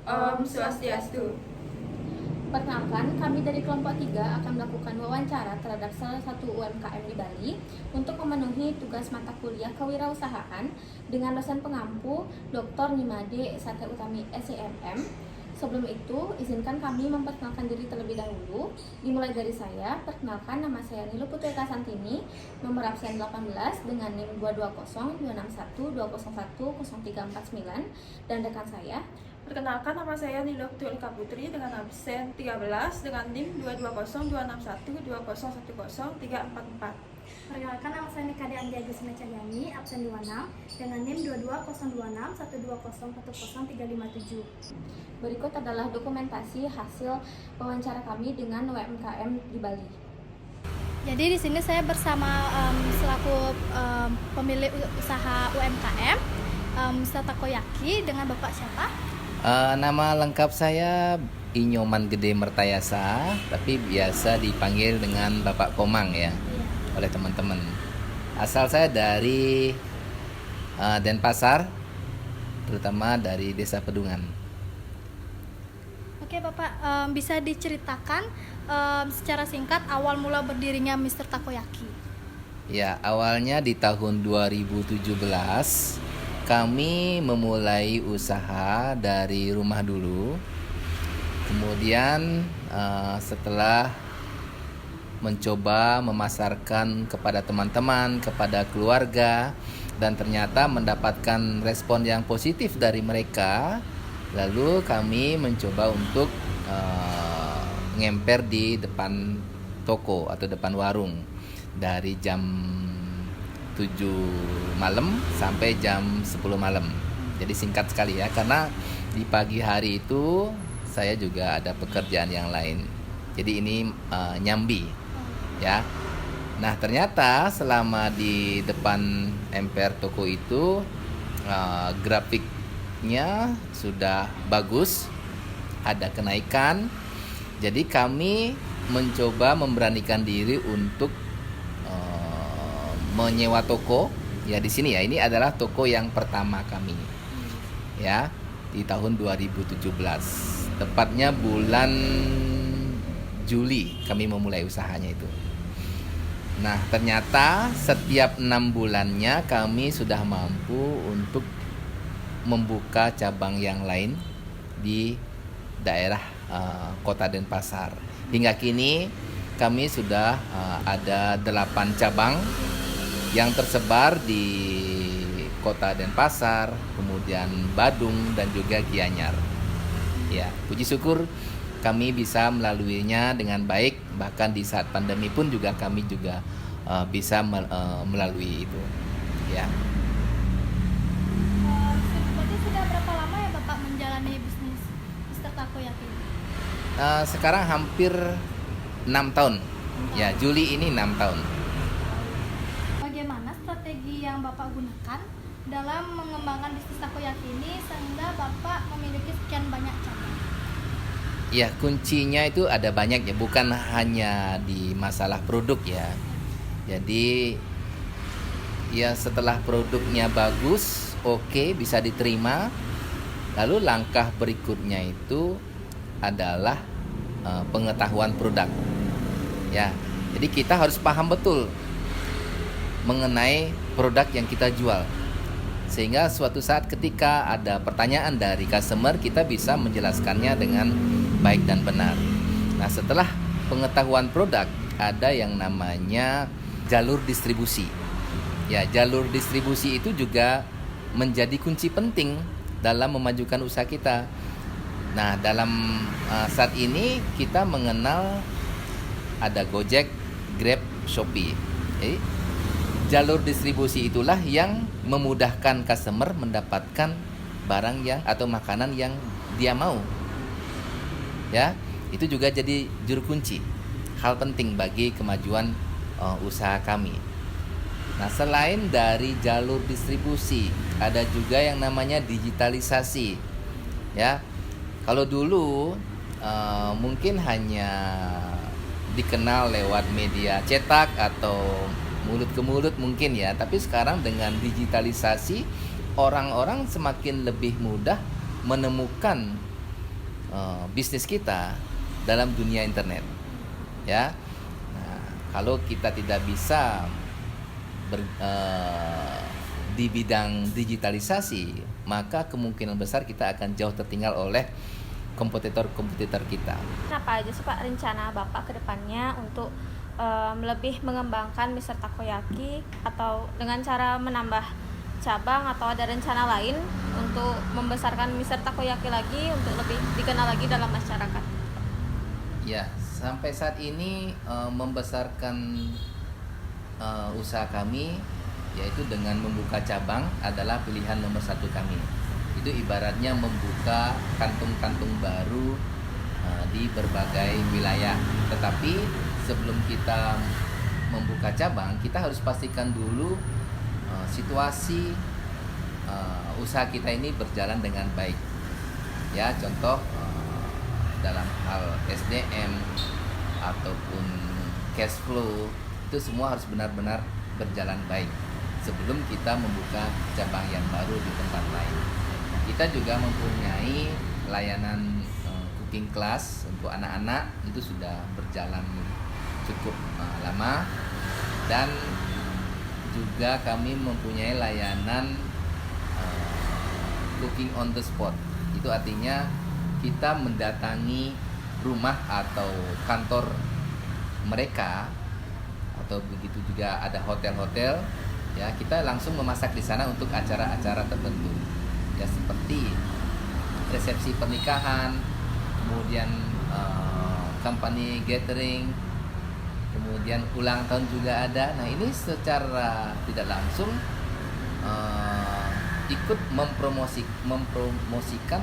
Om Swastiastu. Perkenalkan, kami dari kelompok 3 akan melakukan wawancara terhadap salah satu UMKM di Bali untuk memenuhi tugas mata kuliah kewirausahaan dengan dosen pengampu Dr. Nimade Satya Utami SEMM. Sebelum itu, izinkan kami memperkenalkan diri terlebih dahulu. Dimulai dari saya, perkenalkan nama saya Nilu Putri Kasantini, nomor absen 18 dengan NIM 220-261-201-0349, dan rekan saya. Perkenalkan, nama saya Nilo Tulika Putri dengan absen 13 dengan NIM 220-261-201-344. Perkenalkan, nama saya Nikade Andi Agustina Cahyani, absen 26 dengan NIM 22026120101357. Berikut adalah dokumentasi hasil wawancara kami dengan UMKM di Bali. Jadi di sini saya bersama selaku pemilik usaha UMKM Mr. Takoyaki dengan Bapak siapa? Nama lengkap saya Inyoman Gede Mertayasa, tapi biasa dipanggil dengan Bapak Komang ya, oleh teman-teman. Asal saya dari Denpasar, terutama dari Desa Pedungan. Oke Bapak, bisa diceritakan secara singkat awal mula berdirinya Mr. Takoyaki? Ya, awalnya di tahun 2017 kami memulai usaha dari rumah dulu. Kemudian setelah mencoba memasarkan kepada teman-teman, kepada keluarga, dan ternyata mendapatkan respon yang positif dari mereka, lalu kami mencoba untuk ngemper di depan toko atau depan warung dari jam 7 malam sampai jam 10 malam. Jadi singkat sekali ya, karena di pagi hari itu saya juga ada pekerjaan yang lain. Jadi ini nyambi ya. Nah, ternyata selama di depan emper toko itu grafiknya sudah bagus, ada kenaikan. Jadi kami mencoba memberanikan diri untuk menyewa toko ya di sini ya. Ini adalah toko yang pertama kami ya di tahun 2017, tepatnya bulan Juli kami memulai usahanya itu. Nah, ternyata setiap 6 bulannya kami sudah mampu untuk membuka cabang yang lain di daerah Kota Denpasar. Hingga kini kami sudah ada 8 cabang yang tersebar di Kota Denpasar, kemudian Badung, dan juga Gianyar. Ya, puji syukur kami bisa melaluinya dengan baik. Bahkan di saat pandemi pun juga kami juga bisa melalui itu. Ya. Berarti sudah berapa lama ya Bapak menjalani bisnis Mr. Takoyaki? Sekarang hampir 6 tahun. Ya, Juli ini 6 tahun. Bagaimana strategi yang Bapak gunakan dalam mengembangkan bisnis takoyaki ini sehingga Bapak memiliki sekian banyak cabang? Ya, kuncinya itu ada banyak ya, bukan hanya di masalah produk ya. Jadi ya setelah produknya bagus, oke, bisa diterima. Lalu langkah berikutnya itu adalah pengetahuan produk. Ya. Jadi kita harus paham betul mengenai produk yang kita jual, sehingga suatu saat ketika ada pertanyaan dari customer, kita bisa menjelaskannya dengan baik dan benar. Nah, setelah pengetahuan produk, ada yang namanya jalur distribusi. Ya, jalur distribusi itu juga menjadi kunci penting dalam memajukan usaha kita. Nah, dalam saat ini kita mengenal ada Gojek, Grab, Shopee. Jadi jalur distribusi itulah yang memudahkan customer mendapatkan barang yang atau makanan yang dia mau. Ya, itu juga jadi juru kunci, hal penting bagi kemajuan usaha kami. Nah, selain dari jalur distribusi, ada juga yang namanya digitalisasi. Ya, kalau dulu mungkin hanya dikenal lewat media cetak atau mulut ke mulut mungkin ya, tapi sekarang dengan digitalisasi orang-orang semakin lebih mudah menemukan bisnis kita dalam dunia internet, ya. Nah, kalau kita tidak bisa di bidang digitalisasi, maka kemungkinan besar kita akan jauh tertinggal oleh kompetitor-kompetitor kita. Apa aja sih Pak rencana Bapak ke depannya untuk lebih mengembangkan Mr. Takoyaki, atau dengan cara menambah cabang, atau ada rencana lain untuk membesarkan Mr. Takoyaki lagi untuk lebih dikenal lagi dalam masyarakat? Ya, sampai saat ini membesarkan usaha kami yaitu dengan membuka cabang adalah pilihan nomor satu kami. Itu ibaratnya membuka kantung-kantung baru di berbagai wilayah. Tetapi sebelum kita membuka cabang, kita harus pastikan dulu situasi usaha kita ini berjalan dengan baik. Ya, contoh dalam hal SDM ataupun cash flow, itu semua harus benar-benar berjalan baik sebelum kita membuka cabang yang baru di tempat lain. Kita juga mempunyai layanan cooking class untuk anak-anak, itu sudah berjalan cukup lama, dan juga kami mempunyai layanan cooking on the spot. Itu artinya kita mendatangi rumah atau kantor mereka, atau begitu juga ada hotel-hotel, ya, kita langsung memasak di sana untuk acara-acara tertentu, ya, seperti resepsi pernikahan, kemudian company gathering, kemudian ulang tahun juga ada. Nah, ini secara tidak langsung ikut mempromosikan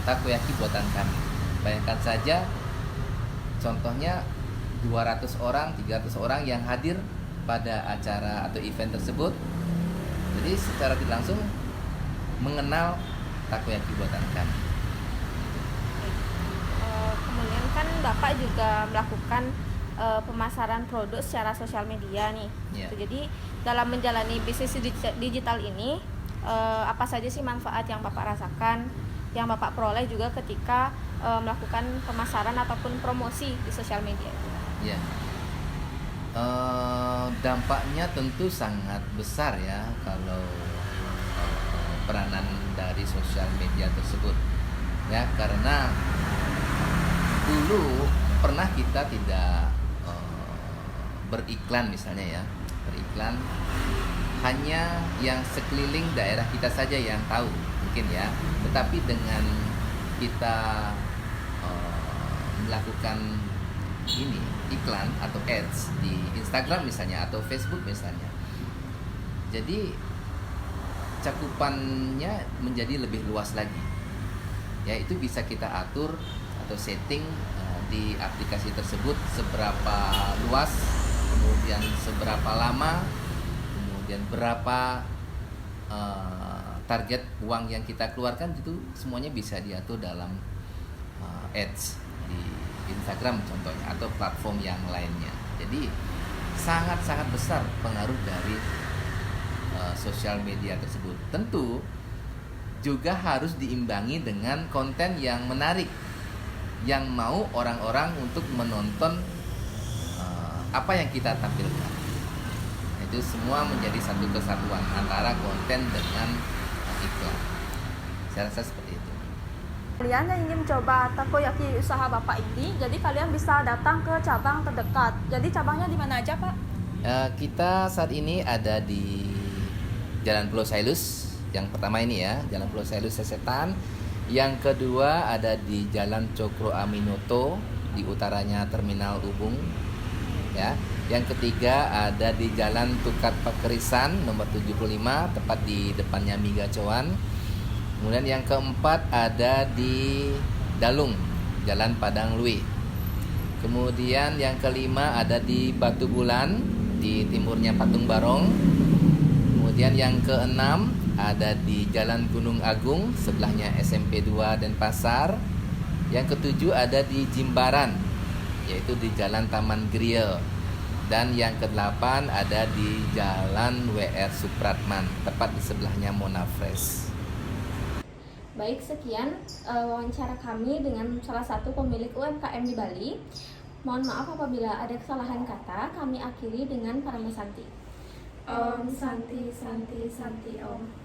takoyaki buatan kami. Bayangkan saja, contohnya 200 orang, 300 orang yang hadir pada acara atau event tersebut. Jadi secara tidak langsung mengenal takoyaki buatan kami. Kemudian kan Bapak juga melakukan pemasaran produk secara sosial media nih. Yeah. Jadi dalam menjalani bisnis digital ini, apa saja sih manfaat yang Bapak rasakan, yang Bapak peroleh juga ketika melakukan pemasaran ataupun promosi di sosial media? Ya, dampaknya tentu sangat besar ya kalau peranan dari sosial media tersebut, ya, karena dulu pernah kita tidak beriklan, misalnya ya, beriklan hanya yang sekeliling daerah kita saja yang tahu mungkin ya, tetapi dengan kita melakukan ini iklan atau ads di Instagram misalnya atau Facebook misalnya, jadi cakupannya menjadi lebih luas lagi, ya, itu bisa kita atur atau setting di aplikasi tersebut seberapa luas, kemudian seberapa lama, kemudian berapa target uang yang kita keluarkan, itu semuanya bisa diatur dalam ads di Instagram contohnya atau platform yang lainnya. Jadi sangat-sangat besar pengaruh dari sosial media tersebut. Tentu juga harus diimbangi dengan konten yang menarik, yang mau orang-orang untuk menonton apa yang kita tampilkan. Itu semua menjadi satu kesatuan antara konten dengan iklan. Saya rasa seperti itu. Kalian yang ingin mencoba takoyaki usaha Bapak ini, jadi kalian bisa datang ke cabang terdekat. Jadi cabangnya di mana aja, Pak? Kita saat ini ada di Jalan Pulau Sailus. Yang pertama ini ya, Jalan Pulau Sailus Sesetan. Yang kedua ada di Jalan Cokro Aminoto, di utaranya Terminal Ubung, ya. Yang ketiga ada di Jalan Tukar Pakerisan nomor 75, tepat di depannya Miga Coan. Kemudian yang keempat ada di Dalung, Jalan Padang Lui. Kemudian yang kelima ada di Batu Bulan, di timurnya Patung Barong. Kemudian yang keenam ada di Jalan Gunung Agung, sebelahnya SMP 2 Denpasar. Yang ketujuh ada di Jimbaran, yaitu di Jalan Taman Griel. Dan yang kedelapan ada di Jalan WR Supratman, tepat di sebelahnya Mona Fresh. Baik, sekian wawancara kami dengan salah satu pemilik UMKM di Bali. Mohon maaf apabila ada kesalahan kata. Kami akhiri dengan Paramasanti. Om Santi Santi Santi Om.